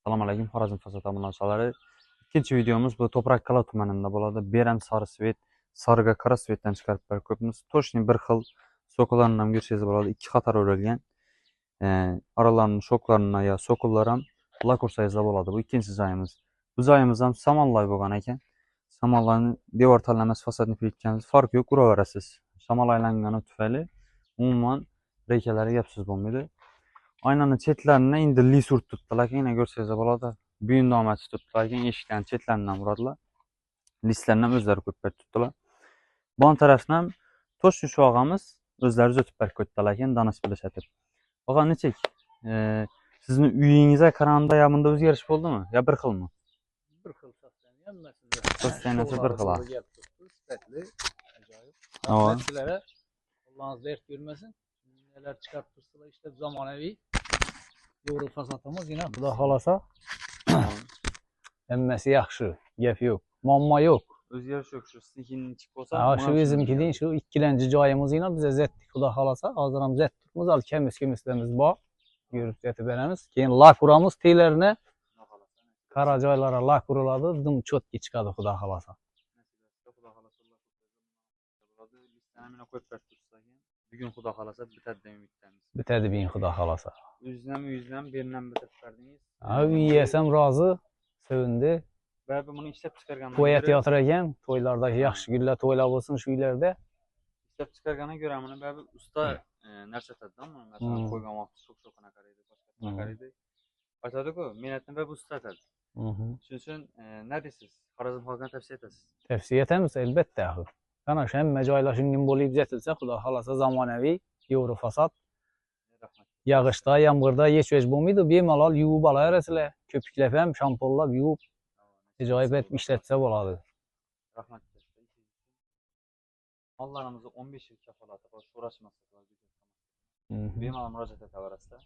Assalomu alaykum, Xorazm fasad tomoshalari. İkinci videomuz bu Toprak Kala tumanında bo'ladi. Berem sarı svet, sarıga qora svetdan chiqarib ko'pmiz. Toshning bir xil so'qlarni ham ko'rsangiz bo'ladi. Ikki qator o'ralgan. Aralarning shoklarini ya so'qlar ham lakursayizda bo'ladi. Bu ikkinchi joyimiz. Bu joyimiz ham samollay bo'lgan ekan. Samollarni devor tanlamas fasadni qilayotganimiz farqi yo'q, uraverasiz. Shamol aylangani tufayli umuman rekalarga gapsiz bo'lmaydi. Aynanın chetlarini endi lis urib tutdilar, yana ko'rsangiz bo'ladi. Buyumdomasi tutdilar, eshikdan chetlaridan uradilar. Lislarni ham o'zlari ko'paytirib tutdilar. Bon tarafdan ham to'sh shog'amiz o'zlari o'tib ketdilar ekan, danish bilishadi. Og'a nechik? Sizni uyingizga qaraganda ya bunda o'zgarish bo'ldimi? Ya bir xilmi? Bir xil so'zlarni hammasida. So'zlarnasi bir xil. Sifatli, ajoyib. Ava. Sizlarga Allohning dard ko'rmasin. Neler chiqarib tursalar işte zamonaviy yo'g'ri fasatimiz yine xudo xolasa hammasi yaxshi, gap yo'q, muammo yo'q. O'zgarish yo'q, shu siznikining chiqib bo'lsa. Shu bizimkining shu ikkilanchi joyimiz yine bize zetdik xudo xolasa. Hozir ham zettirmiz, al kemislarimiz bor. Yurib yetib beramiz. Keyin lak uramiz, teylarni qara joylarga lak uriladi, dim chotki chiqadi xudo xolasa. Bugun xudo xolasa bitadi deb umidamiz. Bitadi bugun xudo xolasa. Uyizdan beridan bitib berdingiz. Uyesam rozi, sevindi. Baribir buni ishlab chiqarganman. To'y teatr ekan, to'ylardagi yaxshi kunlar to'ylar bo'lsin shu uylarda. Ishlab chiqarganiga ko'ra buni baribir usta narsa aytadi-da, masalan, qo'ygan vaqt sho'qana qaraydi, boshqasina qaraydi. Aytadi-ku, mehnatni baribir usta aytadi. Shuning uchun nima deysiz? Xorazm xalqiga tavsiya etasiz? Tavsiya etamiz albatta. Ana shu hamma joylashgan bo'lib yetilsa, xudo xolasa zamonaviy yo'g'ri fasad. Yog'ishda, yomg'irda hech vej bo'lmaydi, bemalol yuvib olaverasizlar. Ko'piklab ham shamponlab yuvib ajoyib etib ishlatsa bo'ladi. Rahmat. Mallarimizni 15 yil kafolati qilib so'rashmaslik. Bemalol murojaat etaverasizlar.